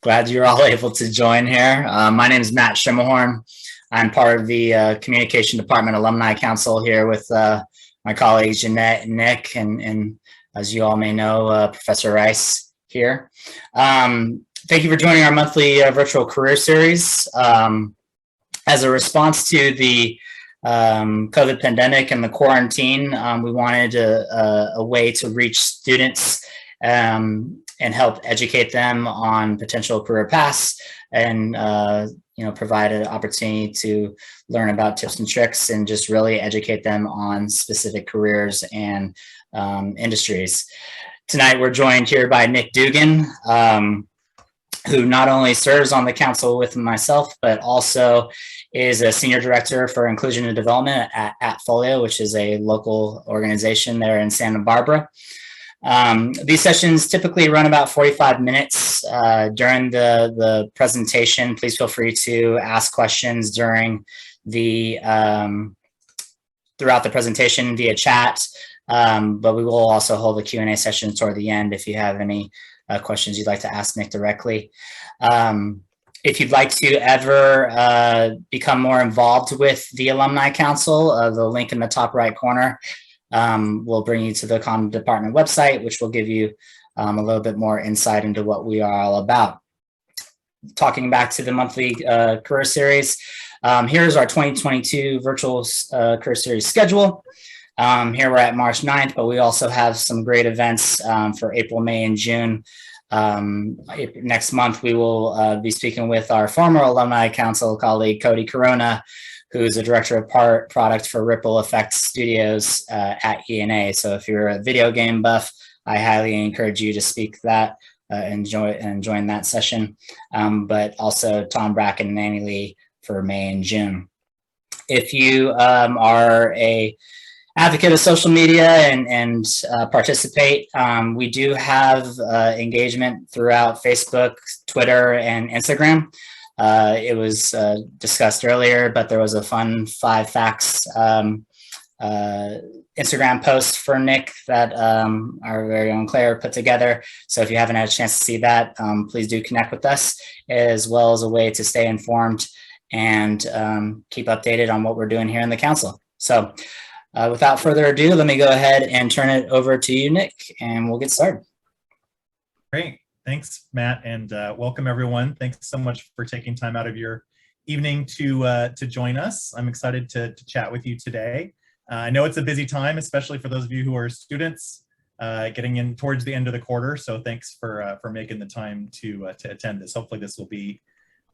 Glad you're all able to join here. My name is Matt Schimmelhorn. I'm part of the Communication Department Alumni Council here with my colleagues Jeanette and Nick, and as you all may know, Professor Rice here. Thank you for joining our monthly virtual career series. As a response to the COVID pandemic and the quarantine, we wanted a way to reach students and help educate them on potential career paths and provide an opportunity to learn about tips and tricks and just really educate them on specific careers and industries. Tonight we're joined here by Nick Duggan, who not only serves on the council with myself, but also is a senior director for inclusion and development at AppFolio, which is a local organization there in Santa Barbara. These sessions typically run about 45 minutes. During the presentation, please feel free to ask questions during the throughout the presentation via chat, but we will also hold a Q&A session toward the end if you have any questions you'd like to ask Nick directly. If you'd like to ever become more involved with the Alumni Council, the link in the top right corner will bring you to the Comm department website, which will give you a little bit more insight into what we are all about. Talking back to the monthly career series, here's our 2022 virtual career series schedule. Here we're at March 9th, but we also have some great events for April, May, and June. Next month, we will be speaking with our former Alumni Council colleague, Cody Corona, who's a director of product for Ripple Effect Studios at ENA. So if you're a video game buff, I highly encourage you to speak that and join that session. But also Tom Bracken and Annie Lee for May and June. If you are a advocate of social media and participate, we do have engagement throughout Facebook, Twitter, and Instagram. It was discussed earlier, but there was a fun 5 facts Instagram post for Nick that our very own Claire put together. So if you haven't had a chance to see that, please do connect with us, as well as a way to stay informed and keep updated on what we're doing here in the council. So without further ado, let me go ahead and turn it over to you, Nick, and we'll get started. Great. Thanks, Matt, and welcome everyone. Thanks so much for taking time out of your evening to join us. I'm excited to chat with you today. I know it's a busy time, especially for those of you who are students getting in towards the end of the quarter. So thanks for making the time to attend this. Hopefully this will be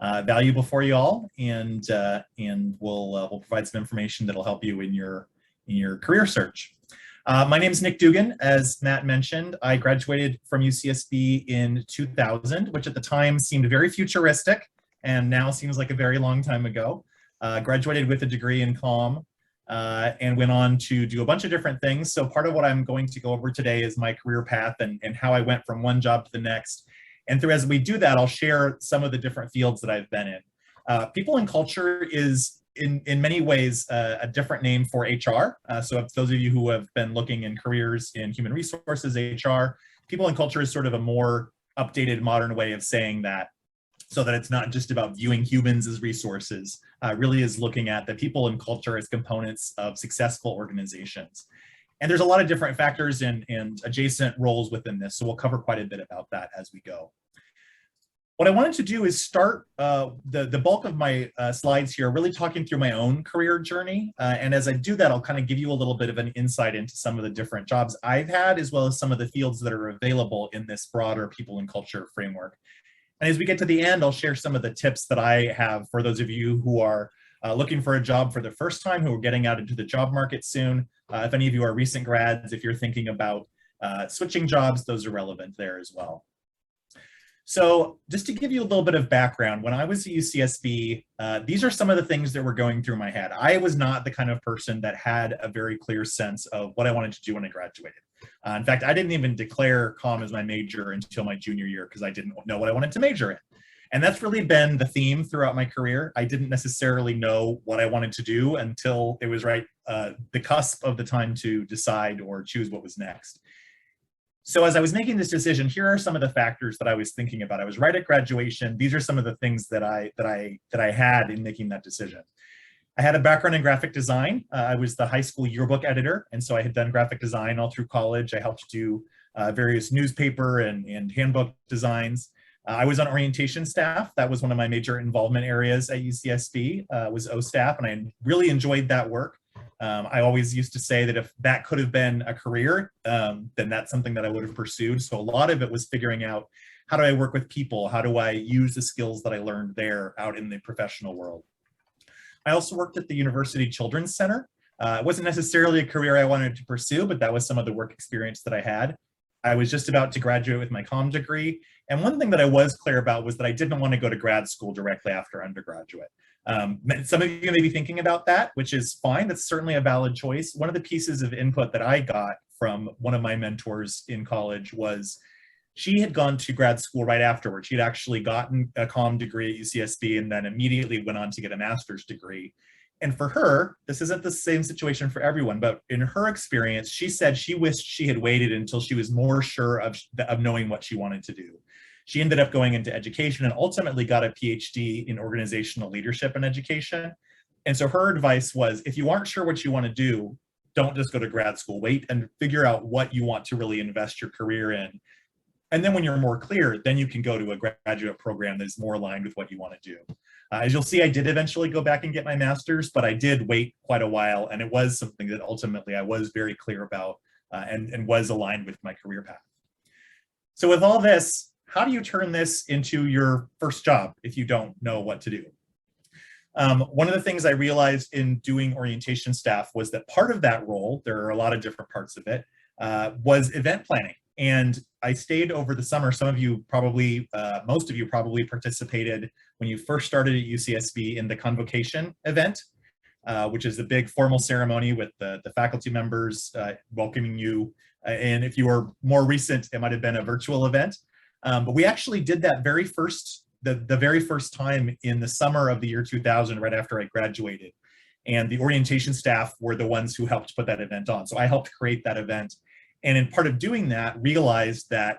valuable for you all, and we'll provide some information that'll help you in your career search. My name is Nick Duggan. As Matt mentioned, I graduated from UCSB in 2000, which at the time seemed very futuristic and now seems like a very long time ago. Graduated with a degree in Comm and went on to do a bunch of different things. So part of what I'm going to go over today is my career path and how I went from one job to the next. And as we do that, I'll share some of the different fields that I've been in. People and culture is in many ways a different name for HR. So if those of you who have been looking in careers in human resources, HR, people and culture is sort of a more updated modern way of saying that, so that it's not just about viewing humans as resources, really is looking at the people and culture as components of successful organizations. And there's a lot of different factors and adjacent roles within this, so we'll cover quite a bit about that as we go. What I wanted to do is start the bulk of my slides here, really talking through my own career journey. And as I do that, I'll kind of give you a little bit of an insight into some of the different jobs I've had, as well as some of the fields that are available in this broader people and culture framework. And as we get to the end, I'll share some of the tips that I have for those of you who are looking for a job for the first time, who are getting out into the job market soon. If any of you are recent grads, if you're thinking about switching jobs, those are relevant there as well. So just to give you a little bit of background, when I was at UCSB, these are some of the things that were going through my head. I was not the kind of person that had a very clear sense of what I wanted to do when I graduated. In fact, I didn't even declare Comm as my major until my junior year because I didn't know what I wanted to major in. And that's really been the theme throughout my career. I didn't necessarily know what I wanted to do until it was right the cusp of the time to decide or choose what was next. So as I was making this decision, here are some of the factors that I was thinking about. I was right at graduation. These are some of the things that I had in making that decision. I had a background in graphic design. I was the high school yearbook editor, and so I had done graphic design all through college. I helped do various newspaper and handbook designs. I was on orientation staff. That was one of my major involvement areas at UCSB, was O staff, and I really enjoyed that work. I always used to say that if that could have been a career, then that's something that I would have pursued. So a lot of it was figuring out, how do I work with people? How do I use the skills that I learned there out in the professional world? I also worked at the University Children's Center. It wasn't necessarily a career I wanted to pursue, but that was some of the work experience that I had. I was just about to graduate with my comm degree. And one thing that I was clear about was that I didn't want to go to grad school directly after undergraduate. Some of you may be thinking about that, which is fine. That's certainly a valid choice. One of the pieces of input that I got from one of my mentors in college was she had gone to grad school right afterwards. She'd actually gotten a comm degree at UCSB and then immediately went on to get a master's degree. And for her, this isn't the same situation for everyone, but in her experience, she said she wished she had waited until she was more sure of knowing what she wanted to do. She ended up going into education and ultimately got a PhD in organizational leadership and education. And so her advice was, if you aren't sure what you want to do, don't just go to grad school. Wait and figure out what you want to really invest your career in. And then when you're more clear, then you can go to a graduate program that is more aligned with what you want to do. As you'll see, I did eventually go back and get my master's, but I did wait quite a while, and it was something that ultimately I was very clear about and was aligned with my career path. So with all this, how do you turn this into your first job if you don't know what to do? One of the things I realized in doing orientation staff was that part of that role, there are a lot of different parts of it, was event planning. And I stayed over the summer. Some of you probably, most of you probably participated when you first started at UCSB in the convocation event, which is the big formal ceremony with the faculty members welcoming you. And if you were more recent, it might have been a virtual event. But we actually did that the very first time in the summer of the year 2000, right after I graduated. And the orientation staff were the ones who helped put that event on. So I helped create that event. And in part of doing that, realized that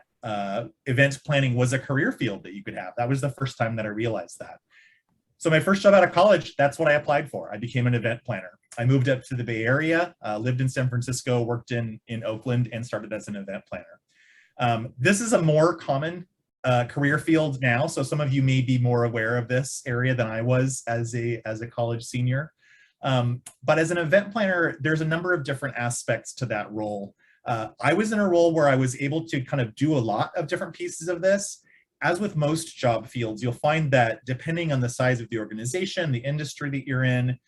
event planning was a career field that you could have. That was the first time that I realized that. So my first job out of college, that's what I applied for. I became an event planner. I moved up to the Bay Area, lived in San Francisco, worked in Oakland, and started as an event planner. This is a more common career field now. So some of you may be more aware of this area than I was as a college senior. But as an event planner, there's a number of different aspects to that role. I was in a role where I was able to kind of do a lot of different pieces of this. As with most job fields, you'll find that depending on the size of the organization, the industry that you're in,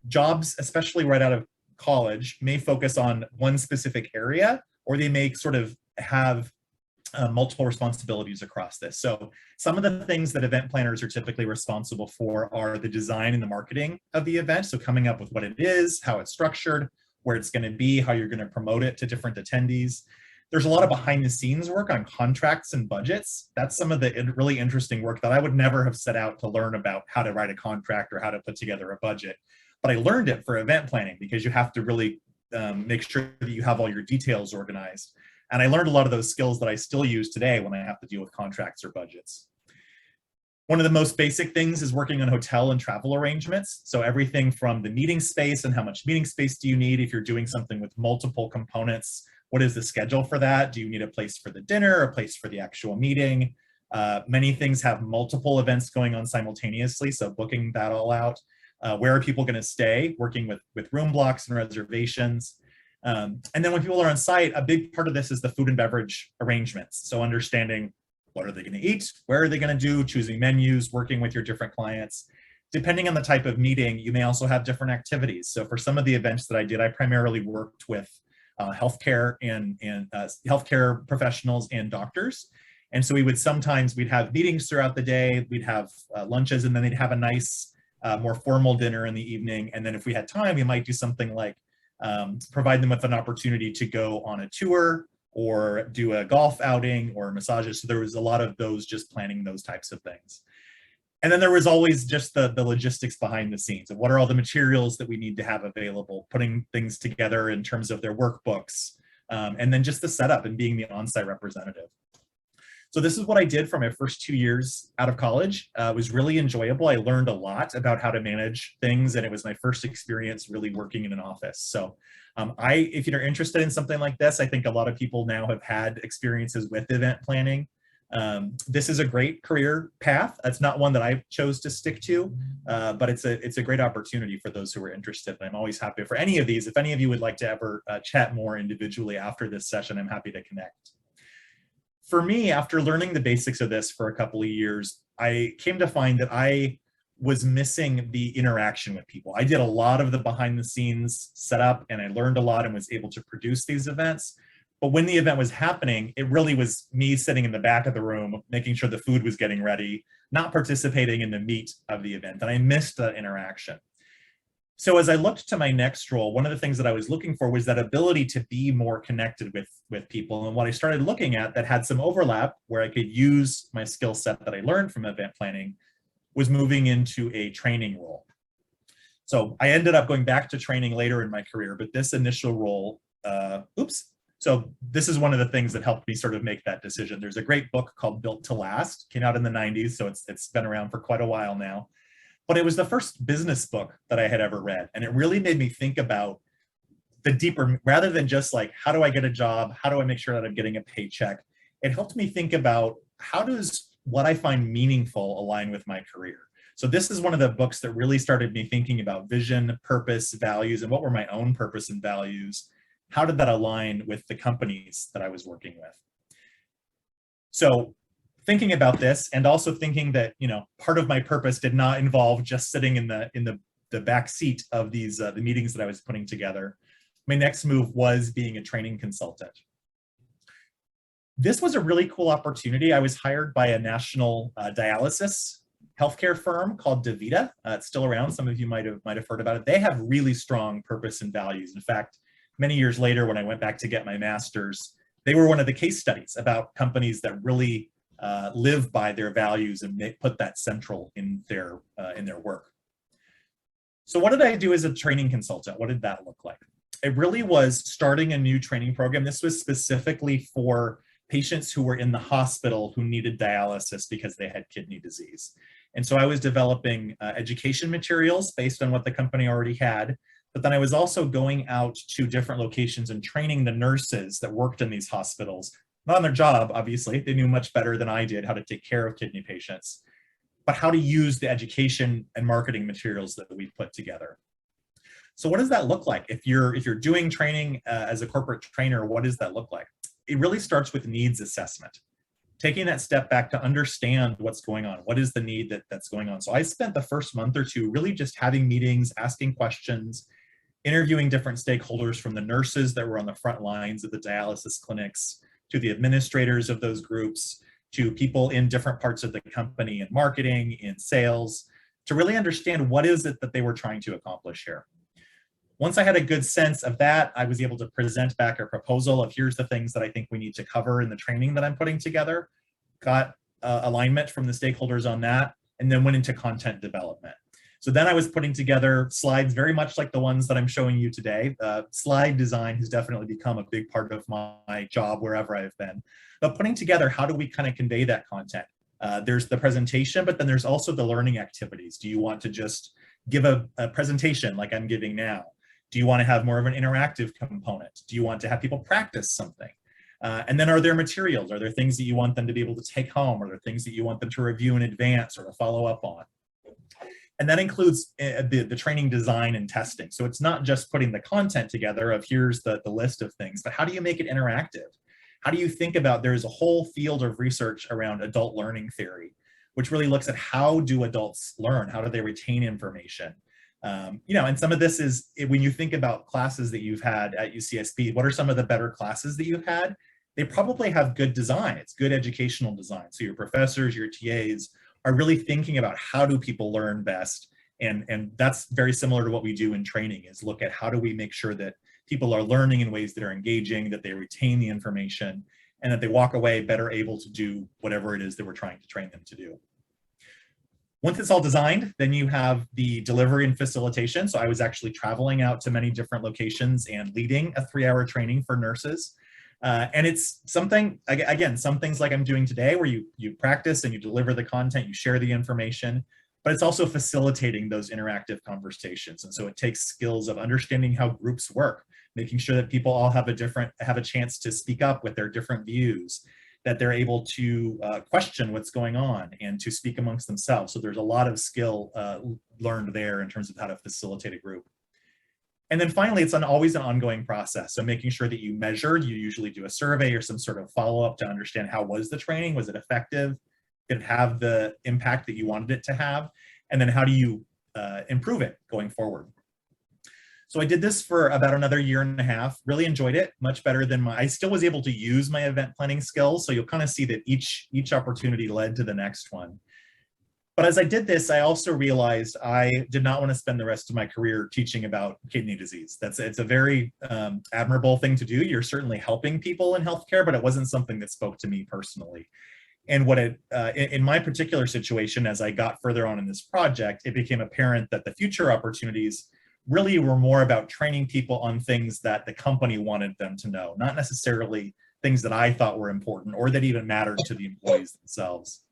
jobs, especially right out of college, may focus on one specific area, or they may sort of have multiple responsibilities across this. So some of the things that event planners are typically responsible for are the design and the marketing of the event. So coming up with what it is, how it's structured, where it's going to be, how you're going to promote it to different attendees. There's a lot of behind the scenes work on contracts and budgets. That's some of the really interesting work that I would never have set out to learn about how to write a contract or how to put together a budget. But I learned it for event planning because you have to really make sure that you have all your details organized. And I learned a lot of those skills that I still use today when I have to deal with contracts or budgets. One of the most basic things is working on hotel and travel arrangements. So everything from the meeting space and how much meeting space do you need if you're doing something with multiple components. What is the schedule for that? Do you need a place for the dinner, a place for the actual meeting? Many things have multiple events going on simultaneously, so booking that all out. Where are people going to stay? Working with room blocks and reservations. And then when people are on site, a big part of this is the food and beverage arrangements. So understanding what are they going to eat, where are they going to do, choosing menus, working with your different clients. Depending on the type of meeting, you may also have different activities. So for some of the events that I did, I primarily worked with healthcare and healthcare professionals and doctors. And so we'd have meetings throughout the day, we'd have lunches, and then they'd have a nice, more formal dinner in the evening. And then if we had time, we might do something like provide them with an opportunity to go on a tour or do a golf outing or massages. So there was a lot of those, just planning those types of things. And then there was always just the logistics behind the scenes of what are all the materials that we need to have available, putting things together in terms of their workbooks, and then just the setup and being the on-site representative. So this is what I did for my first 2 years out of college. It was really enjoyable. I learned a lot about how to manage things, and it was my first experience really working in an office. So if you're interested in something like this, I think a lot of people now have had experiences with event planning. This is a great career path. That's not one that I chose to stick to, but it's a great opportunity for those who are interested. And I'm always happy for any of these. If any of you would like to ever chat more individually after this session, I'm happy to connect. For me, after learning the basics of this for a couple of years, I came to find that I was missing the interaction with people. I did a lot of the behind the scenes setup, and I learned a lot and was able to produce these events. But when the event was happening, it really was me sitting in the back of the room, making sure the food was getting ready, not participating in the meat of the event, and I missed the interaction. So as I looked to my next role, one of the things that I was looking for was that ability to be more connected with people. And what I started looking at that had some overlap where I could use my skill set that I learned from event planning was moving into a training role. So I ended up going back to training later in my career, but this initial role, So this is one of the things that helped me sort of make that decision. There's a great book called Built to Last, came out in the 90s, so it's been around for quite a while now. But it was the first business book that I had ever read. And it really made me think about the deeper, rather than just like, how do I get a job? How do I make sure that I'm getting a paycheck? It helped me think about how does what I find meaningful align with my career? So this is one of the books that really started me thinking about vision, purpose, values, and what were my own purpose and values? How did that align with the companies that I was working with? So thinking about this, and also thinking that, you know, part of my purpose did not involve just sitting in the back seat of these the meetings that I was putting together. My next move was being a training consultant. This was a really cool opportunity. I was hired by a national dialysis healthcare firm called DaVita. It's still around. Some of you might have heard about it. They have really strong purpose and values. In fact, many years later, when I went back to get my master's, they were one of the case studies about companies that really live by their values and put that central in their work. So what did I do as a training consultant? What did that look like? It really was starting a new training program. This was specifically for patients who were in the hospital who needed dialysis because they had kidney disease. And so I was developing education materials based on what the company already had. But then I was also going out to different locations and training the nurses that worked in these hospitals, not on their job, obviously. They knew much better than I did how to take care of kidney patients, but how to use the education and marketing materials that we put together. So what does that look like? If you're doing training as a corporate trainer, what does that look like? It really starts with needs assessment. Taking that step back to understand what's going on. What is the need that's going on? So I spent the first month or two really just having meetings, asking questions, interviewing different stakeholders, from the nurses that were on the front lines of the dialysis clinics, to the administrators of those groups, to people in different parts of the company in marketing, in sales, to really understand what is it that they were trying to accomplish here. Once I had a good sense of that, I was able to present back a proposal of here's the things that I think we need to cover in the training that I'm putting together, got alignment from the stakeholders on that, and then went into content development. So then I was putting together slides very much like the ones that I'm showing you today. Slide design has definitely become a big part of my job wherever I've been. But putting together, how do we kind of convey that content? There's the presentation, but then there's also the learning activities. Do you want to just give a presentation like I'm giving now? Do you want to have more of an interactive component? Do you want to have people practice something? And then are there materials? Are there things that you want them to be able to take home? Are there things that you want them to review in advance or to follow up on? And that includes the training design and testing. So it's not just putting the content together of here's the list of things, but how do you make it interactive? How do you think about, there's a whole field of research around adult learning theory, which really looks at how do adults learn? How do they retain information? You know, and some of this is, when you think about classes that you've had at UCSB, what are some of the better classes that you've had? They probably have good design. It's good educational design. So your professors, your TAs are really thinking about how do people learn best. And that's very similar to what we do in training, is look at how do we make sure that people are learning in ways that are engaging, that they retain the information, and that they walk away better able to do whatever it is that we're trying to train them to do. Once it's all designed, then you have the delivery and facilitation. So I was actually traveling out to many different locations and leading a 3-hour training for nurses. And it's something, again, some things like I'm doing today where you practice and you deliver the content, you share the information, but it's also facilitating those interactive conversations. And so it takes skills of understanding how groups work, making sure that people all have a chance to speak up with their different views, that they're able to question what's going on and to speak amongst themselves. So there's a lot of skill learned there in terms of how to facilitate a group. And then finally, it's always an ongoing process. So making sure that you measured, you usually do a survey or some sort of follow-up to understand how was the training, was it effective? Did it have the impact that you wanted it to have? And then how do you improve it going forward? So I did this for about another 1.5 years, really enjoyed it, much better than I still was able to use my event planning skills. So you'll kind of see that each opportunity led to the next one. But as I did this, I also realized I did not want to spend the rest of my career teaching about kidney disease. It's a very admirable thing to do. You're certainly helping people in healthcare, but it wasn't something that spoke to me personally. And what in my particular situation, as I got further on in this project, it became apparent that the future opportunities really were more about training people on things that the company wanted them to know, not necessarily things that I thought were important or that even mattered to the employees themselves.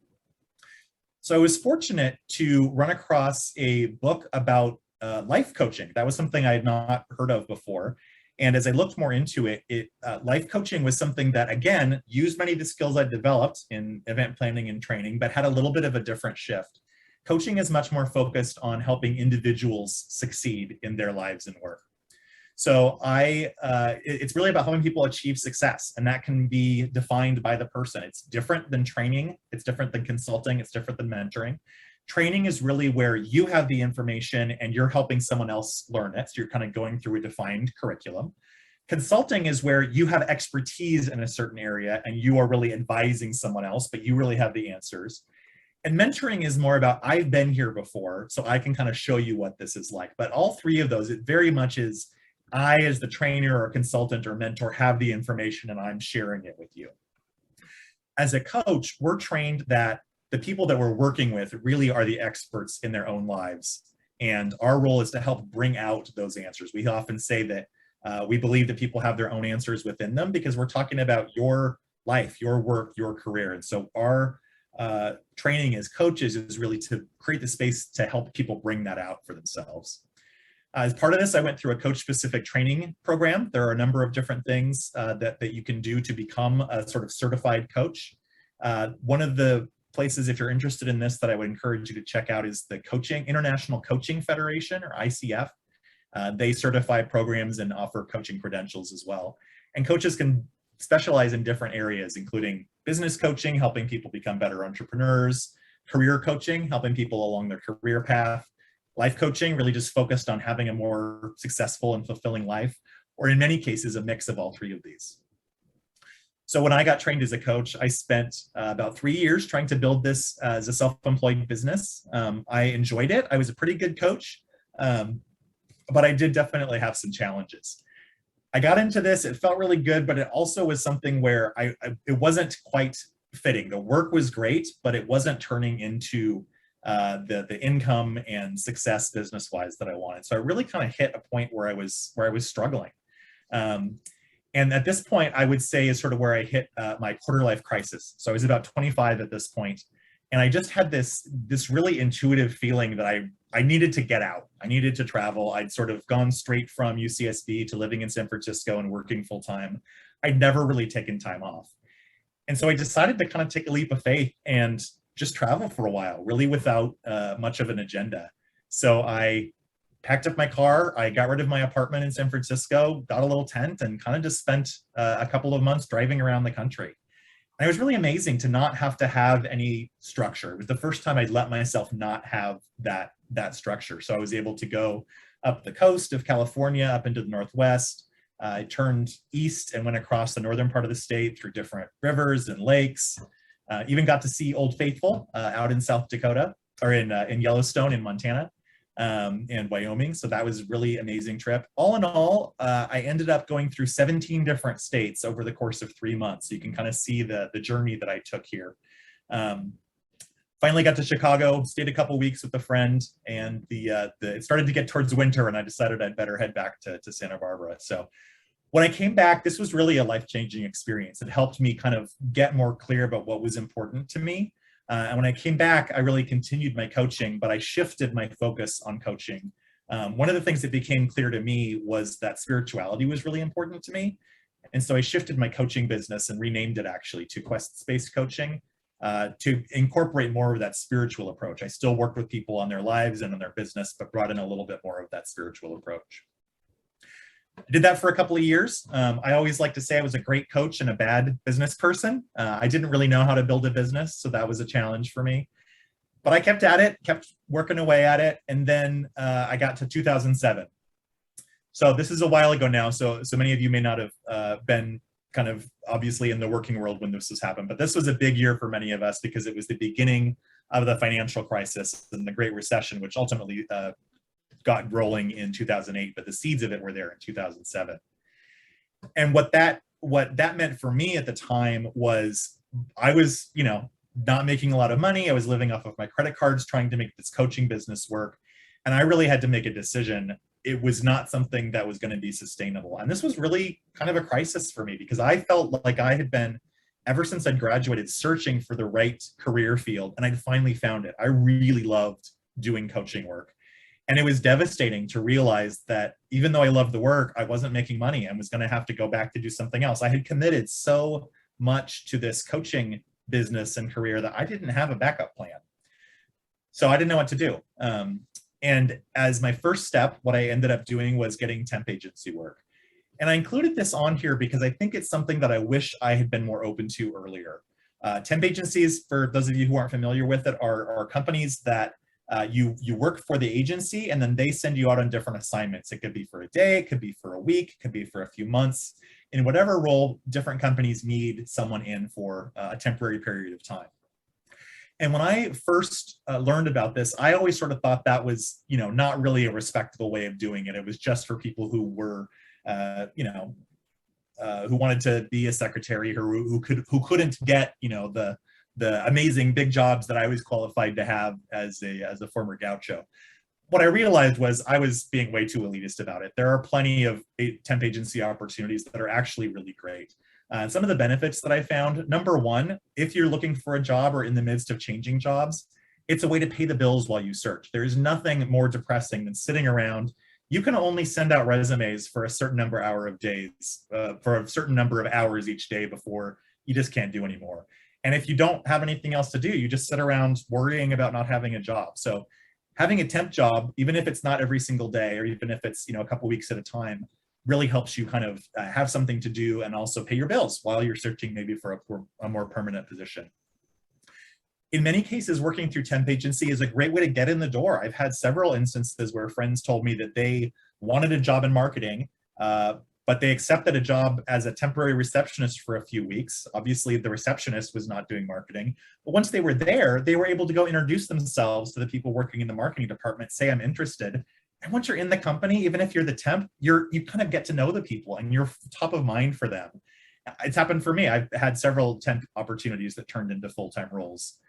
So I was fortunate to run across a book about life coaching. That was something I had not heard of before. And as I looked more into it, life coaching was something that, again, used many of the skills I developed in event planning and training, but had a little bit of a different shift. Coaching is much more focused on helping individuals succeed in their lives and work. So it's really about helping people achieve success, and that can be defined by the person. It's different than training, it's different than consulting, it's different than mentoring. Training is really where you have the information and you're helping someone else learn it. So you're kind of going through a defined curriculum. Consulting is where you have expertise in a certain area and you are really advising someone else, but you really have the answers. And mentoring is more about, I've been here before, so I can kind of show you what this is like. But all three of those, it very much is, I as the trainer or consultant or mentor have the information and I'm sharing it with you. As a coach, we're trained that the people that we're working with really are the experts in their own lives. And our role is to help bring out those answers. We often say that we believe that people have their own answers within them because we're talking about your life, your work, your career. And so our training as coaches is really to create the space to help people bring that out for themselves. As part of this, I went through a coach-specific training program. There are a number of different things that you can do to become a sort of certified coach. One of the places, if you're interested in this, that I would encourage you to check out is the International Coaching Federation, or ICF. They certify programs and offer coaching credentials as well. And coaches can specialize in different areas, including business coaching, helping people become better entrepreneurs, career coaching, helping people along their career path, life coaching, really just focused on having a more successful and fulfilling life, or in many cases, a mix of all three of these. So when I got trained as a coach, I spent about 3 years trying to build this as a self-employed business. I enjoyed it. I was a pretty good coach, but I did definitely have some challenges. I got into this, it felt really good, but it also was something where it wasn't quite fitting. The work was great, but it wasn't turning into the income and success business-wise that I wanted. So I really kind of hit a point where I was struggling. And at this point, I would say is sort of where I hit my quarter-life crisis. So I was about 25 at this point, and I just had this really intuitive feeling that I needed to get out. I needed to travel. I'd sort of gone straight from UCSB to living in San Francisco and working full-time. I'd never really taken time off. And so I decided to kind of take a leap of faith and just travel for a while, really without much of an agenda. So I packed up my car, I got rid of my apartment in San Francisco, got a little tent, and kind of just spent a couple of months driving around the country. And it was really amazing to not have to have any structure. It was the first time I'd let myself not have that structure. So I was able to go up the coast of California, up into the Northwest. I turned east and went across the northern part of the state through different rivers and lakes. Even got to see Old Faithful out in South Dakota, or in Yellowstone in Montana. And Wyoming. So that was a really amazing trip. All in all, I ended up going through 17 different states over the course of 3 months. So you can kind of see the journey that I took here. Finally got to Chicago, stayed a couple weeks with a friend, and it started to get towards winter, and I decided I'd better head back to Santa Barbara. So when I came back, this was really a life-changing experience. It helped me kind of get more clear about what was important to me. And when I came back, I really continued my coaching, but I shifted my focus on coaching. One of the things that became clear to me was that spirituality was really important to me. And so I shifted my coaching business and renamed it actually to QuestSpace Coaching to incorporate more of that spiritual approach. I still worked with people on their lives and on their business, but brought in a little bit more of that spiritual approach. I did that for a couple of years. I always like to say I was a great coach and a bad business person. I didn't really know how to build a business, so that was a challenge for me. But I kept at it, kept working away at it, and then I got to 2007. So this is a while ago now, so many of you may not have been kind of obviously in the working world when this has happened, but this was a big year for many of us because it was the beginning of the financial crisis and the Great Recession, which ultimately got rolling in 2008, but the seeds of it were there in 2007. And what that meant for me at the time was I was, not making a lot of money. I was living off of my credit cards, trying to make this coaching business work. And I really had to make a decision. It was not something that was going to be sustainable. And this was really kind of a crisis for me because I felt like I had been, ever since I'd graduated, searching for the right career field. And I'd finally found it. I really loved doing coaching work. And it was devastating to realize that even though I loved the work, I wasn't making money and was going to have to go back to do something else. I had committed so much to this coaching business and career that I didn't have a backup plan. So I didn't know what to do. And as my first step, what I ended up doing was getting temp agency work. And I included this on here because I think it's something that I wish I had been more open to earlier. Temp agencies, for those of you who aren't familiar with it, are companies that you work for the agency and then they send you out on different assignments. It could be for a day, it could be for a week, it could be for a few months. In whatever role different companies need someone in for a temporary period of time. And when I first learned about this, I always sort of thought that was, not really a respectable way of doing it. It was just for people who were, who wanted to be a secretary or who couldn't get, the amazing big jobs that I was qualified to have as a former gaucho. What I realized was I was being way too elitist about it. There are plenty of temp agency opportunities that are actually really great. Some of the benefits that I found, number one, if you're looking for a job or in the midst of changing jobs, it's a way to pay the bills while you search. There's nothing more depressing than sitting around. You can only send out resumes for a certain number of days, for a certain number of hours each day before you just can't do anymore. And if you don't have anything else to do, you just sit around worrying about not having a job. So having a temp job, even if it's not every single day, or even if it's a couple weeks at a time, really helps you kind of have something to do and also pay your bills while you're searching maybe for a more permanent position. In many cases, working through temp agency is a great way to get in the door. I've had several instances where friends told me that they wanted a job in marketing, but they accepted a job as a temporary receptionist for a few weeks. Obviously, the receptionist was not doing marketing. But once they were there, they were able to go introduce themselves to the people working in the marketing department, say, I'm interested. And once you're in the company, even if you're the temp, you kind of get to know the people and you're top of mind for them. It's happened for me. I've had several temp opportunities that turned into full-time roles.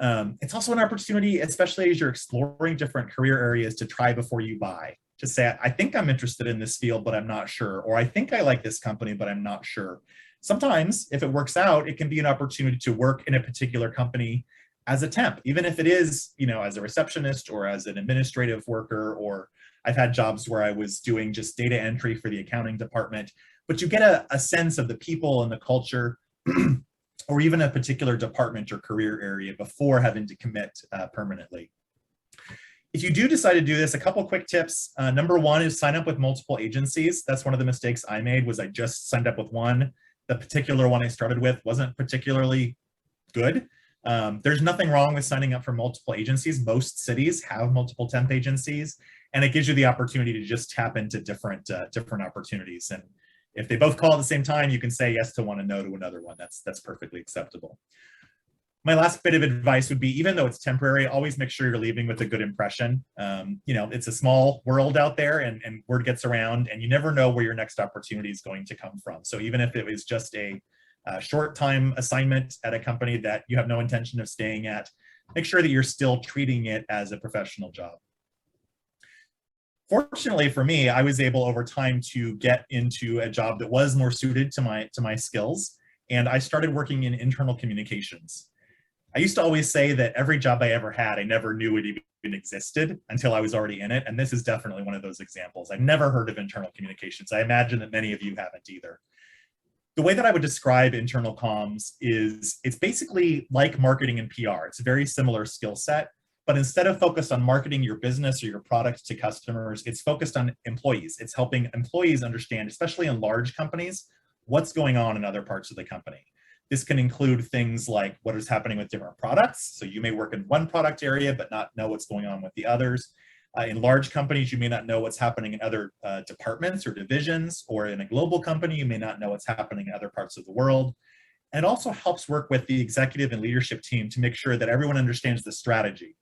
It's also an opportunity, especially as you're exploring different career areas, to try before you buy. To say, I think I'm interested in this field, but I'm not sure. Or I think I like this company, but I'm not sure. Sometimes, if it works out, it can be an opportunity to work in a particular company as a temp, even if it is, as a receptionist or as an administrative worker, or I've had jobs where I was doing just data entry for the accounting department, but you get a sense of the people and the culture, or even a particular department or career area before having to commit permanently. If you do decide to do this, a couple quick tips. Number one is sign up with multiple agencies. That's one of the mistakes I made, was I just signed up with one. The particular one I started with wasn't particularly good. There's nothing wrong with signing up for multiple agencies. Most cities have multiple temp agencies, and it gives you the opportunity to just tap into different opportunities. And if they both call at the same time, you can say yes to one and no to another one. That's perfectly acceptable. My last bit of advice would be, even though it's temporary, always make sure you're leaving with a good impression. It's a small world out there, and word gets around, and you never know where your next opportunity is going to come from. So even if it was just a short time assignment at a company that you have no intention of staying at, make sure that you're still treating it as a professional job. Fortunately for me, I was able over time to get into a job that was more suited to my skills, and I started working in internal communications. I used to always say that every job I ever had, I never knew it even existed until I was already in it, and this is definitely one of those examples. I've never heard of internal communications. I imagine that many of you haven't either. The way that I would describe internal comms is it's basically like marketing and PR. It's a very similar skill set, but instead of focused on marketing your business or your product to customers, it's focused on employees. It's helping employees understand, especially in large companies, what's going on in other parts of the company. This can include things like what is happening with different products. So you may work in one product area, but not know what's going on with the others. In large companies, you may not know what's happening in other departments or divisions, or in a global company, you may not know what's happening in other parts of the world. And it also helps work with the executive and leadership team to make sure that everyone understands the strategy.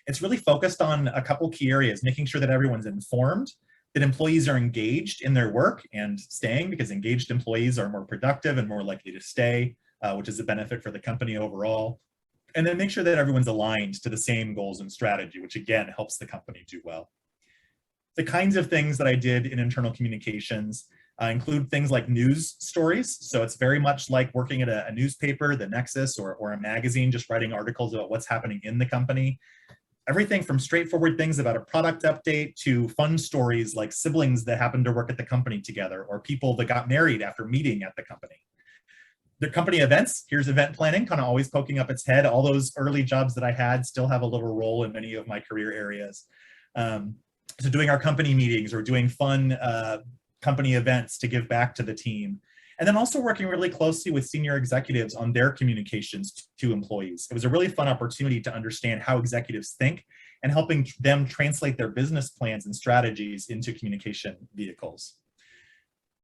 It's really focused on a couple key areas, making sure that everyone's informed, that employees are engaged in their work and staying, because engaged employees are more productive and more likely to stay, which is a benefit for the company overall. And then make sure that everyone's aligned to the same goals and strategy, which again helps the company do well. The kinds of things that I did in internal communications include things like news stories. So it's very much like working at a newspaper, the Nexus, or a magazine, just writing articles about what's happening in the company. Everything from straightforward things about a product update to fun stories like siblings that happened to work at the company together, or people that got married after meeting at the company. The company events, here's event planning, kind of always poking up its head. All those early jobs that I had still have a little role in many of my career areas. So doing our company meetings or doing fun company events to give back to the team. And then also working really closely with senior executives on their communications to employees. It was a really fun opportunity to understand how executives think and helping them translate their business plans and strategies into communication vehicles.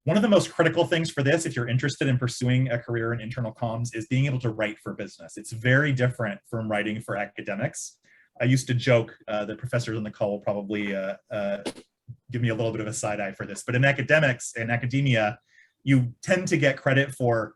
One of the most critical things for this, if you're interested in pursuing a career in internal comms, is being able to write for business. It's very different from writing for academics. I used to joke, the professors on the call will probably give me a little bit of a side eye for this, but in academia, you tend to get credit for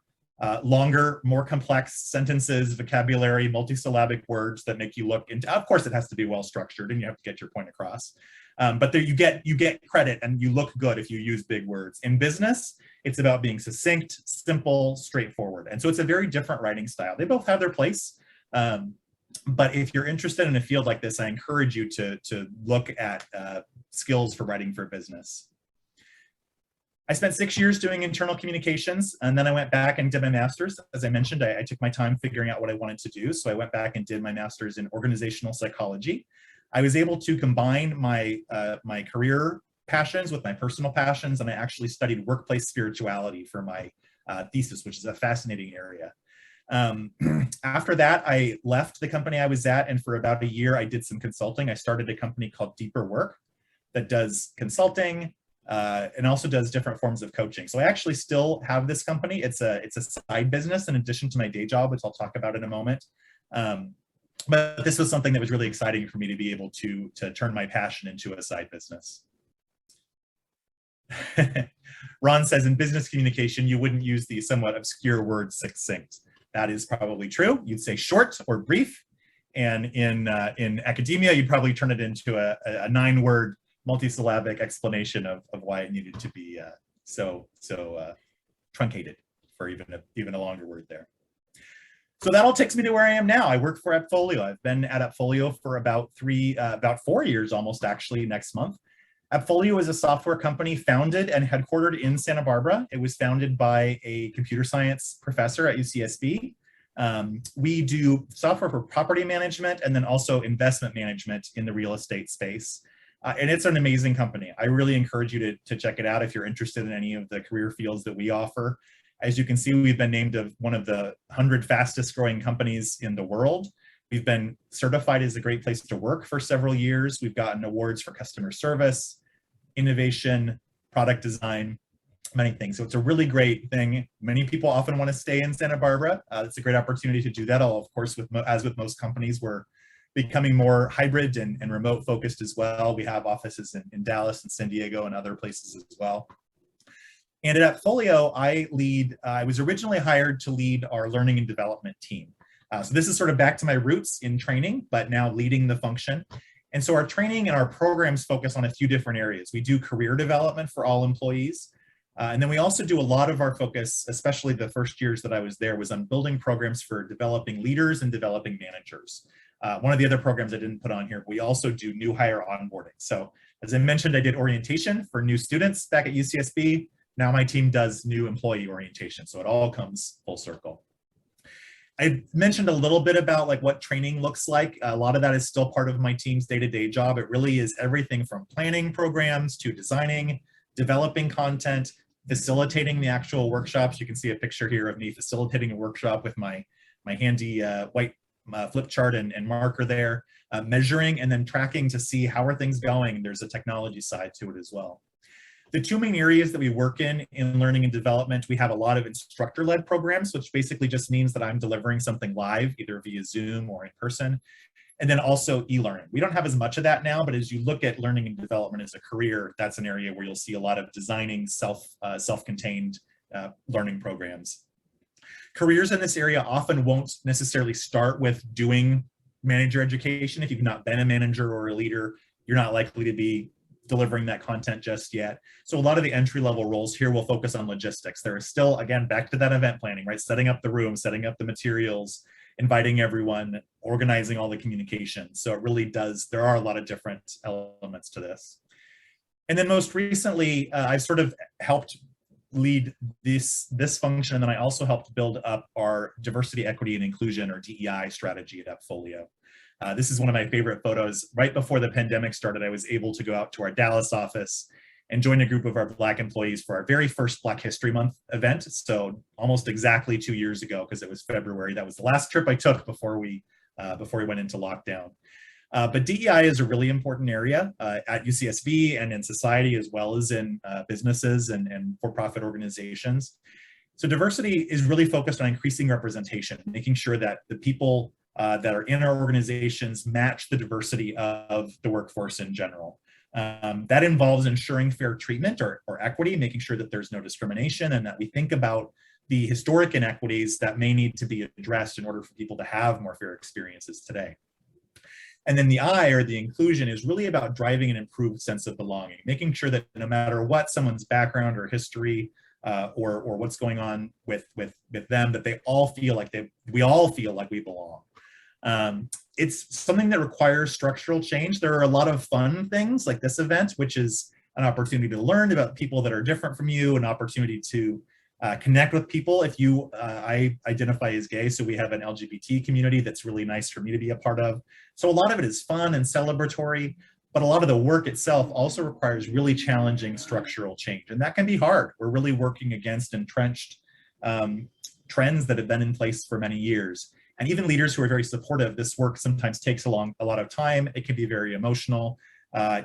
longer, more complex sentences, vocabulary, multisyllabic words that make you look into, of course it has to be well structured and you have to get your point across. But there you get credit and you look good if you use big words. In business, it's about being succinct, simple, straightforward. And so it's a very different writing style. They both have their place. But if you're interested in a field like this, I encourage you to look at skills for writing for business. I spent 6 years doing internal communications, and then I went back and did my master's. As I mentioned, I took my time figuring out what I wanted to do. So I went back and did my master's in organizational psychology. I was able to combine my career passions with my personal passions, and I actually studied workplace spirituality for my thesis, which is a fascinating area. After that, I left the company I was at, and for about a year, I did some consulting. I started a company called Deeper Work that does consulting and also does different forms of coaching. So I actually still have this company. It's a side business in addition to my day job, which I'll talk about in a moment. But this was something that was really exciting for me to be able to turn my passion into a side business. Ron says, in business communication, you wouldn't use the somewhat obscure word succinct. That is probably true. You'd say short or brief. And in academia, you'd probably turn it into a 9-word multisyllabic explanation of why it needed to be so truncated for even a longer word there. So that all takes me to where I am now. I work for AppFolio. I've been at AppFolio for about 4 years almost, actually, next month. AppFolio is a software company founded and headquartered in Santa Barbara. It was founded by a computer science professor at UCSB. We do software for property management and then also investment management in the real estate space. And it's an amazing company. I really encourage you to check it out if you're interested in any of the career fields that we offer. As you can see, we've been named one of the 100 fastest growing companies in the world. We've been certified as a great place to work for several years. We've gotten awards for customer service, innovation, product design, many things. So it's a really great thing. Many people often want to stay in Santa Barbara. It's a great opportunity to do that. Of course, as with most companies, we're becoming more hybrid and remote focused as well. We have offices in Dallas and San Diego and other places as well. And at AppFolio, I was originally hired to lead our learning and development team. So this is sort of back to my roots in training, but now leading the function. And so our training and our programs focus on a few different areas. We do career development for all employees. And then we also do a lot of our focus, especially the first years that I was there, was on building programs for developing leaders and developing managers. One of the other programs I didn't put on here, we also do new hire onboarding. So as I mentioned, I did orientation for new students back at UCSB. Now my team does new employee orientation. So it all comes full circle. I mentioned a little bit about like what training looks like. A lot of that is still part of my team's day-to-day job. It really is everything from planning programs to designing, developing content, facilitating the actual workshops. You can see a picture here of me facilitating a workshop with my handy white flip chart and marker there, measuring and then tracking to see how are things going. There's a technology side to it as well. The two main areas that we work in learning and development, we have a lot of instructor-led programs, which basically just means that I'm delivering something live, either via Zoom or in person. And then also e-learning. We don't have as much of that now, but as you look at learning and development as a career, that's an area where you'll see a lot of designing self-contained learning programs. Careers in this area often won't necessarily start with doing manager education. If you've not been a manager or a leader, you're not likely to be delivering that content just yet. So a lot of the entry-level roles here will focus on logistics. There is still, again, back to that event planning, right? Setting up the room, setting up the materials, inviting everyone, organizing all the communication. So it really does, there are a lot of different elements to this. And then most recently, I've sort of helped lead this function, and then I also helped build up our diversity, equity, and inclusion, or DEI strategy at AppFolio. This is one of my favorite photos. Right before the pandemic started, I was able to go out to our Dallas office and join a group of our Black employees for our very first Black History Month event. So almost exactly 2 years ago, because it was February. That was the last trip I took before we went into lockdown. But DEI is a really important area at UCSB and in society, as well as in businesses and for-profit organizations. So diversity is really focused on increasing representation, making sure that the people that are in our organizations match the diversity of the workforce in general. That involves ensuring fair treatment or equity, making sure that there's no discrimination, and that we think about the historic inequities that may need to be addressed in order for people to have more fair experiences today. And then the I, or the inclusion, is really about driving an improved sense of belonging, making sure that no matter what someone's background or history or what's going on with them, that they all feel like we all feel like we belong. It's something that requires structural change. There are a lot of fun things like this event, which is an opportunity to learn about people that are different from you, an opportunity to connect with people. If you, I identify as gay, so we have an LGBT community that's really nice for me to be a part of. So a lot of it is fun and celebratory, but a lot of the work itself also requires really challenging structural change. And that can be hard. We're really working against entrenched trends that have been in place for many years. And even leaders who are very supportive, this work sometimes takes a lot of time. It can be very emotional.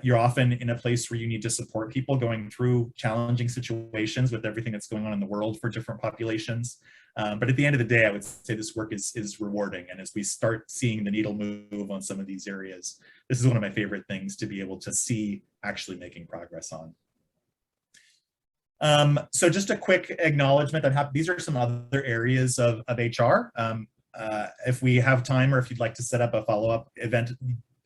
You're often in a place where you need to support people going through challenging situations with everything that's going on in the world for different populations. But at the end of the day, I would say this work is rewarding. And as we start seeing the needle move on some of these areas, this is one of my favorite things to be able to see actually making progress on. So just a quick acknowledgement that these are some other areas of HR. If we have time, or if you'd like to set up a follow-up event,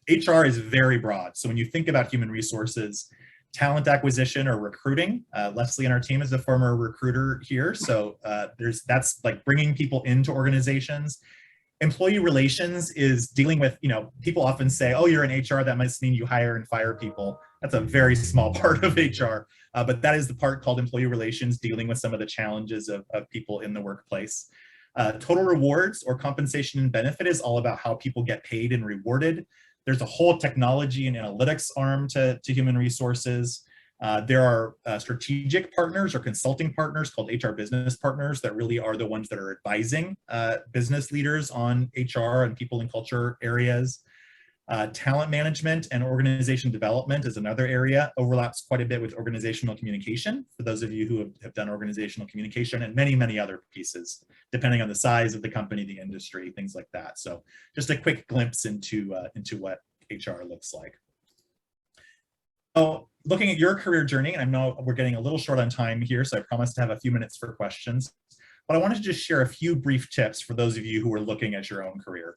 HR is very broad. So when you think about human resources, talent acquisition or recruiting, Leslie on our team is a former recruiter here. So that's like bringing people into organizations. Employee relations is dealing with, people often say, oh, you're in HR, that must mean you hire and fire people. That's a very small part of HR, but that is the part called employee relations, dealing with some of the challenges of people in the workplace. Total rewards or compensation and benefit is all about how people get paid and rewarded. There's a whole technology and analytics arm to human resources. There are strategic partners or consulting partners called HR business partners that really are the ones that are advising business leaders on HR and people and culture areas. Talent management and organization development is another area, overlaps quite a bit with organizational communication, for those of you who have done organizational communication, and many, many other pieces, depending on the size of the company, the industry, things like that. So just a quick glimpse into what HR looks like. So looking at your career journey, and I know we're getting a little short on time here, so I promise to have a few minutes for questions. but I wanted to just share a few brief tips for those of you who are looking at your own career.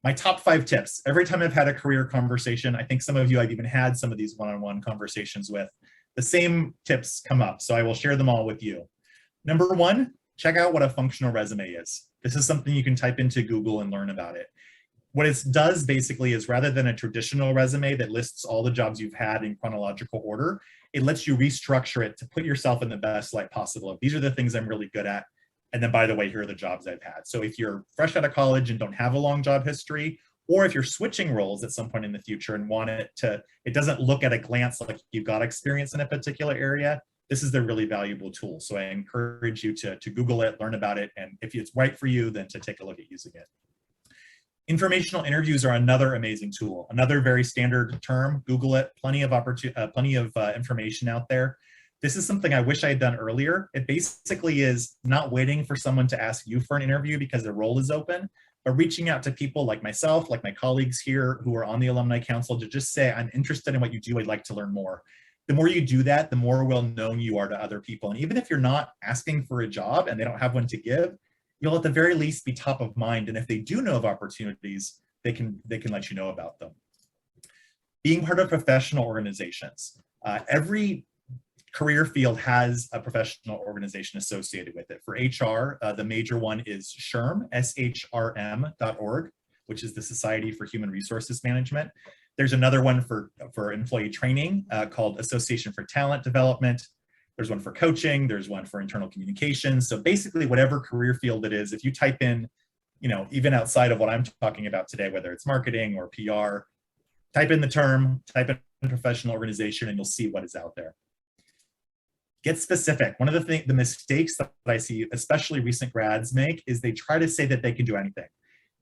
My top 5 tips. Every time I've had a career conversation, I think some of you I've even had some of these one-on-one conversations with, the same tips come up. So I will share them all with you. Number 1, check out what a functional resume is. This is something you can type into Google and learn about it. What it does basically is, rather than a traditional resume that lists all the jobs you've had in chronological order, it lets you restructure it to put yourself in the best light possible. These are the things I'm really good at. And then, by the way, here are the jobs I've had. So if you're fresh out of college and don't have a long job history, or if you're switching roles at some point in the future and want it doesn't look at a glance like you've got experience in a particular area, this is a really valuable tool. So I encourage you to Google it, learn about it, and if it's right for you, then to take a look at using it. Informational interviews are another amazing tool, another very standard term. Google it, plenty of information out there. This is something I wish I had done earlier. It basically is not waiting for someone to ask you for an interview because the role is open, but reaching out to people like myself, like my colleagues here who are on the Alumni Council, to just say, I'm interested in what you do, I'd like to learn more. The more you do that, the more well known you are to other people. And even if you're not asking for a job and they don't have one to give, you'll at the very least be top of mind. And if they do know of opportunities, they can let you know about them. Being part of professional organizations. Every career field has a professional organization associated with it. For HR, the major one is SHRM, SHRM.org, which is the Society for Human Resources Management. There's another one for employee training called Association for Talent Development. There's one for coaching. There's one for internal communications. So basically, whatever career field it is, if you type in, even outside of what I'm talking about today, whether it's marketing or PR, type in the term, type in professional organization, and you'll see what is out there. Get specific. One of the mistakes that I see, especially recent grads make, is they try to say that they can do anything.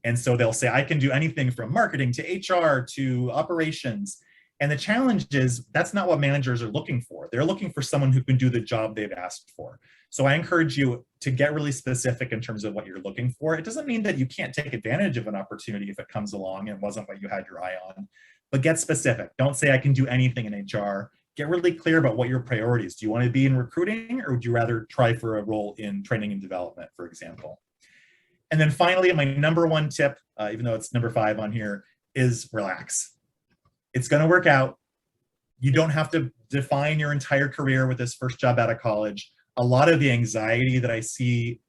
And so they'll say, I can do anything from marketing to HR to operations. And the challenge is that's not what managers are looking for. They're looking for someone who can do the job they've asked for. So I encourage you to get really specific in terms of what you're looking for. It doesn't mean that you can't take advantage of an opportunity if it comes along and wasn't what you had your eye on, but get specific. Don't say I can do anything in HR. Get really clear about what your priorities. Do you want to be in recruiting, or would you rather try for a role in training and development, for example? And then finally, my number 1 tip, even though it's number 5 on here, is relax. It's going to work out. You don't have to define your entire career with this first job out of college. A lot of the anxiety that I see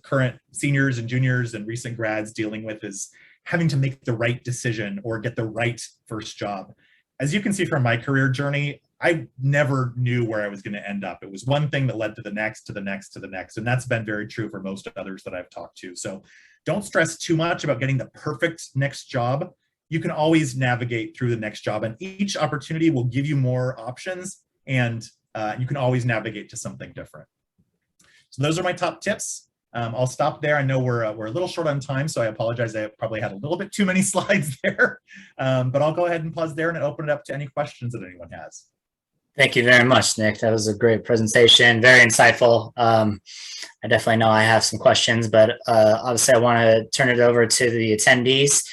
current seniors and juniors and recent grads dealing with is having to make the right decision or get the right first job. As you can see from my career journey, I never knew where I was going to end up. It was one thing that led to the next, to the next, to the next. And that's been very true for most others that I've talked to. So don't stress too much about getting the perfect next job. You can always navigate through the next job, and each opportunity will give you more options, and you can always navigate to something different. So those are my top tips. I'll stop there. I know we're a little short on time, so I apologize. I probably had a little bit too many slides there, but I'll go ahead and pause there and open it up to any questions that anyone has. Thank you very much, Nick. That was a great presentation, very insightful. I definitely know I have some questions, but obviously I want to turn it over to the attendees.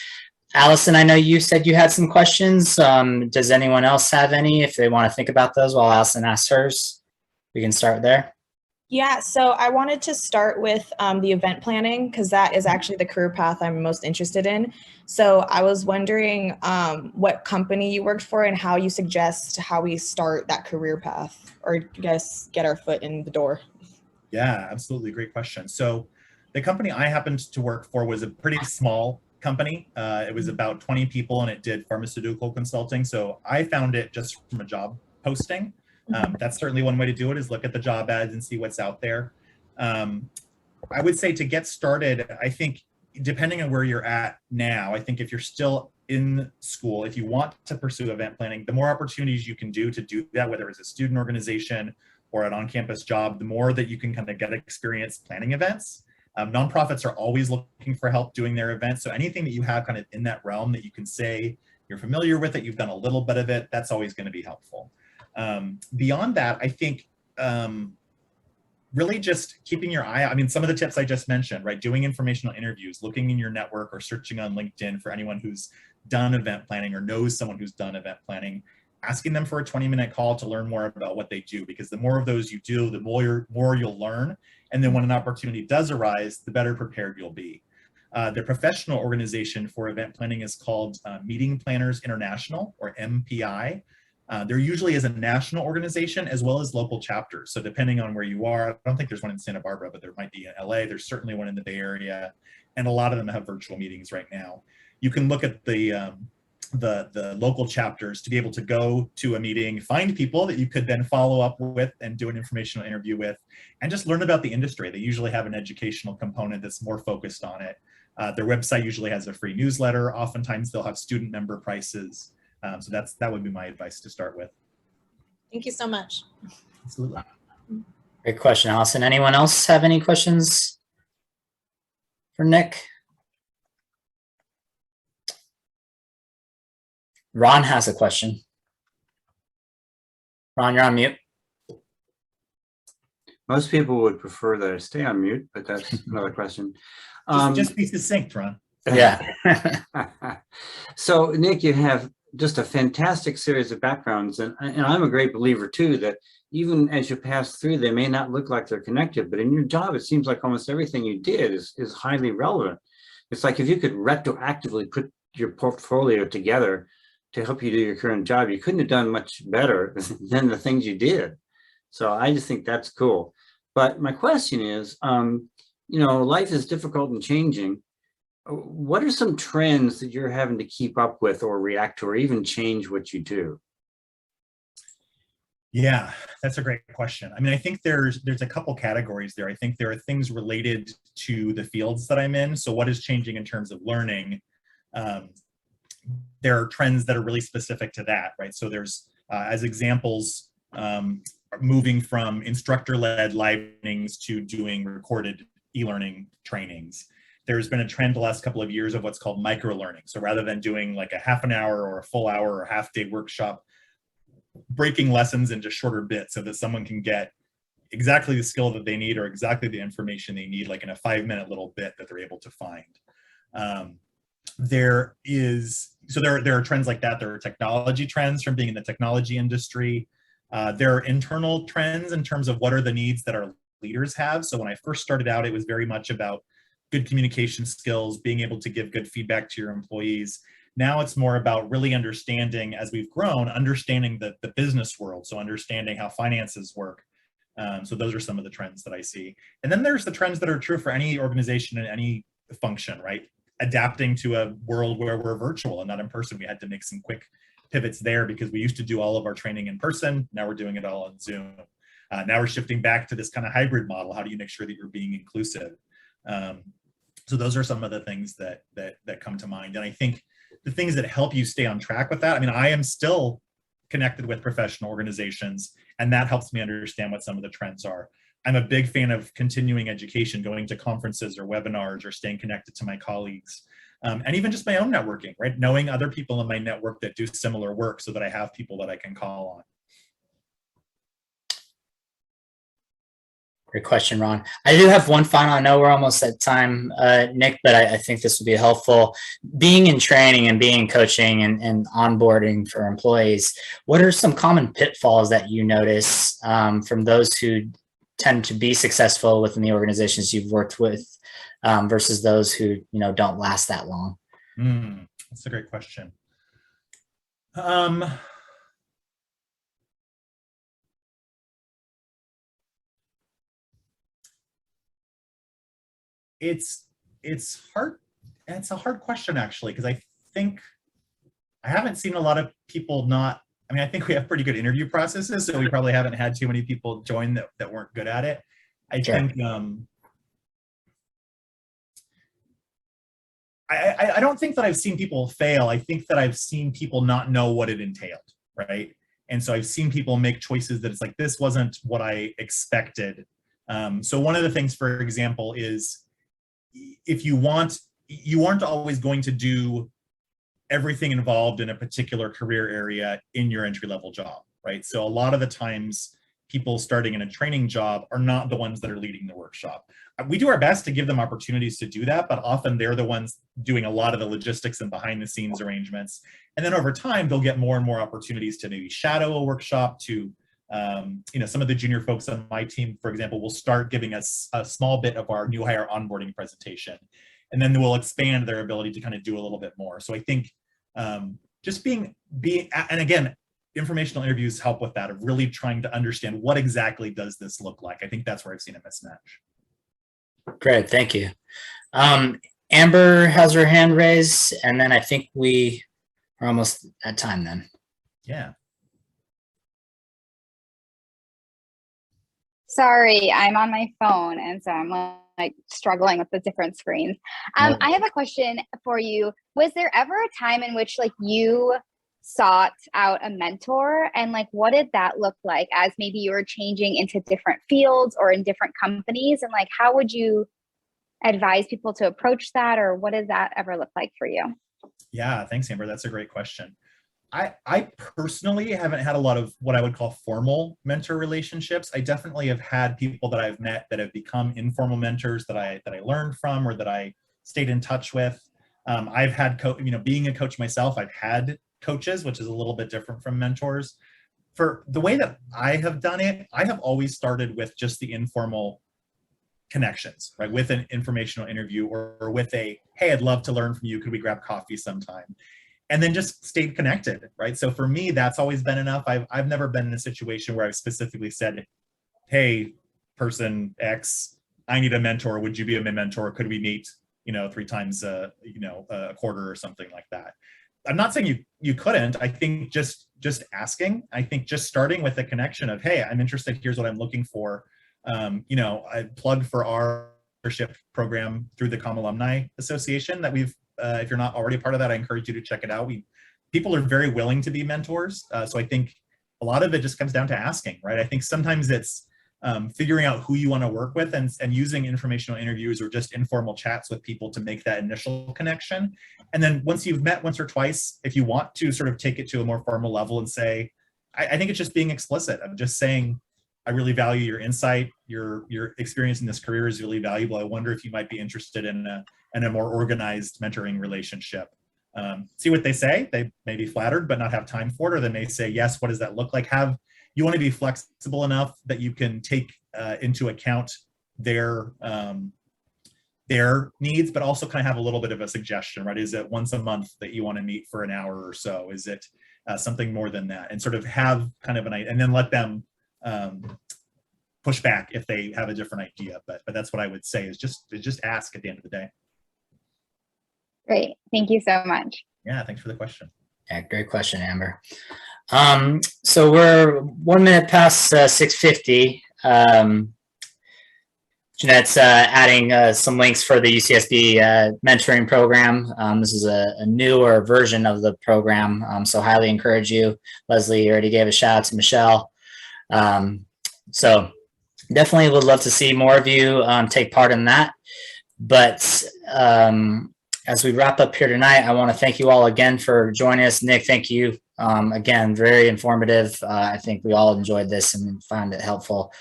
Allison, I know you said you had some questions. Does anyone else have any? If they want to think about those while Allison asks hers, we can start there. Yeah, so I wanted to start with the event planning, because that is actually the career path I'm most interested in. So I was wondering what company you worked for and how you suggest how we start that career path, or you guys get our foot in the door. Yeah, absolutely. Great question. So the company I happened to work for was a pretty small company. It was about 20 people, and it did pharmaceutical consulting. So I found it just from a job posting. That's certainly one way to do it, is look at the job ads and see what's out there. I would say to get started, I think depending on where you're at now, I think if you're still in school, if you want to pursue event planning, the more opportunities you can do that, whether it's a student organization or an on-campus job, the more that you can kind of get experience planning events. Nonprofits are always looking for help doing their events. So anything that you have kind of in that realm that you can say you're familiar with it, you've done a little bit of it, that's always going to be helpful. Beyond that, I think really just keeping your eye out. I mean, some of the tips I just mentioned, right? Doing informational interviews, looking in your network or searching on LinkedIn for anyone who's done event planning or knows someone who's done event planning. asking them for a 20-minute call to learn more about what they do, because the more of those you do, the more you'll learn. And then when an opportunity does arise, the better prepared you'll be. The professional organization for event planning is called Meeting Planners International, or MPI. There usually is a national organization as well as local chapters. So depending on where you are, I don't think there's one in Santa Barbara, but there might be in LA. There's certainly one in the Bay Area, and a lot of them have virtual meetings right now. You can look at the local chapters to be able to go to a meeting, find people that you could then follow up with and do an informational interview with, and just learn about the industry. They usually have an educational component that's more focused on it. Their website usually has a free newsletter. Oftentimes they'll have student member prices. So that would be my advice to start with. Thank you so much. Absolutely. Great question, Allison. Anyone else have any questions for Nick? Ron has a question. Ron, you're on mute. Most people would prefer that I stay on mute, but that's another question. Just be succinct, Ron. Yeah. So, Nick, you have just a fantastic series of backgrounds, and I'm a great believer too that even as you pass through, they may not look like they're connected, but in your job, it seems like almost everything you did is highly relevant. It's like if you could retroactively put your portfolio together to help you do your current job, you couldn't have done much better than the things you did. So I just think that's cool. But my question is, you know, life is difficult and changing. What are some trends that you're having to keep up with or react to or even change what you do? Yeah, that's a great question. I mean, I think there's a couple categories there. I think there are things related to the fields that I'm in. So what is changing in terms of learning? There are trends that are really specific to that, right? So there's, as examples, moving from instructor-led live trainings to doing recorded e-learning trainings. There's been a trend the last couple of years of what's called micro-learning. So rather than doing like a half an hour or a full hour or half-day workshop, breaking lessons into shorter bits so that someone can get exactly the skill that they need or exactly the information they need, like in a 5-minute little bit that they're able to find. There are trends like that. There are technology trends from being in the technology industry. There are internal trends in terms of what are the needs that our leaders have. So when I first started out, it was very much about good communication skills, being able to give good feedback to your employees. Now it's more about really understanding, as we've grown, understanding the business world. So understanding how finances work. So those are some of the trends that I see. And then there's the trends that are true for any organization and any function, right? Adapting to a world where we're virtual and not in person. We had to make some quick pivots there because we used to do all of our training in person. Now we're doing it all on Zoom. Now we're shifting back to this kind of hybrid model. How do you make sure that you're being inclusive? So those are some of the things that come to mind. And I think the things that help you stay on track with that, I mean, I am still connected with professional organizations, and that helps me understand what some of the trends are. I'm a big fan of continuing education, going to conferences or webinars or staying connected to my colleagues. And even just my own networking, right? Knowing other people in my network that do similar work so that I have people that I can call on. Great question, Ron. I do have one final. I know we're almost at time, Nick, but I think this would be helpful. Being in training and being in coaching and onboarding for employees, what are some common pitfalls that you notice from those who tend to be successful within the organizations you've worked with versus those who don't last that long? That's a great question. It's hard. It's a hard question, actually, because I think I haven't seen a lot of people not. I mean, I think we have pretty good interview processes, so we probably haven't had too many people join that weren't good at it. I think I don't think that I've seen people fail. I think that I've seen people not know what it entailed, right? And so I've seen people make choices that it's like, this wasn't what I expected. So one of the things, for example, is if you aren't always going to do everything involved in a particular career area in your entry-level job, right? So a lot of the times people starting in a training job are not the ones that are leading the workshop. We do our best to give them opportunities to do that, but often they're the ones doing a lot of the logistics and behind the scenes arrangements. And then over time, they'll get more and more opportunities to maybe shadow a workshop, to some of the junior folks on my team, for example, will start giving us a small bit of our new hire onboarding presentation, and then we'll expand their ability to kind of do a little bit more. So I think just being, and again, informational interviews help with that, of really trying to understand what exactly does this look like. I think that's where I've seen a mismatch. Great, thank you. Amber has her hand raised, and then I think we are almost at time then. Yeah. Sorry, I'm on my phone, and so I'm like struggling with the different screens. I have a question for you. Was there ever a time in which like you sought out a mentor, and like what did that look like as maybe you were changing into different fields or in different companies, and like how would you advise people to approach that, or what does that ever look like for you? Yeah, thanks, Amber. That's a great question. I personally haven't had a lot of what I would call formal mentor relationships. I definitely have had people that I've met that have become informal mentors that I learned from, or that I stayed in touch with. I've had, being a coach myself, I've had coaches, which is a little bit different from mentors. For the way that I have done it, I have always started with just the informal connections, right? With an informational interview, or with a, hey, I'd love to learn from you. Could we grab coffee sometime? And then just stayed connected, right? So for me, that's always been enough. I've never been in a situation where I've specifically said, hey, person X, I need a mentor. Would you be my mentor? Could we meet, 3 times a quarter or something like that? I'm not saying you couldn't. I think just asking, I think just starting with a connection of, hey, I'm interested, here's what I'm looking for. I plugged for our membership program through the Comm Alumni Association that we've, if you're not already a part of that, I encourage you to check it out. People are very willing to be mentors. So I think a lot of it just comes down to asking, right? I think sometimes it's figuring out who you want to work with, and using informational interviews or just informal chats with people to make that initial connection. And then once you've met once or twice, if you want to sort of take it to a more formal level and say, I think it's just being explicit. I'm just saying, I really value your insight. Your experience in this career is really valuable. I wonder if you might be interested in a more organized mentoring relationship. See what they say. They may be flattered but not have time for it, or they may say, yes, what does that look like? You want to be flexible enough that you can take into account their needs, but also kind of have a little bit of a suggestion, right? Is it once a month that you want to meet for an hour or so? Is it something more than that? And sort of have kind of an idea, and then let them push back if they have a different idea. But that's what I would say, is just ask at the end of the day. Great. Thank you so much. Yeah, thanks for the question. Yeah, great question, Amber. So we're 1 minute past 6:50. Jeanette's adding some links for the UCSB mentoring program. This is a newer version of the program, so highly encourage you. Leslie already gave a shout out to Michelle. So definitely would love to see more of you take part in that. But as we wrap up here tonight, I want to thank you all again for joining us. Nick, thank you again, very informative. I think we all enjoyed this and found it helpful.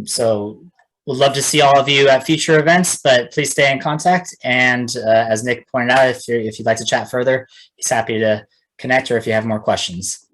So we'd love to see all of you at future events, but please stay in contact. And as Nick pointed out, if you'd like to chat further, he's happy to connect, or if you have more questions.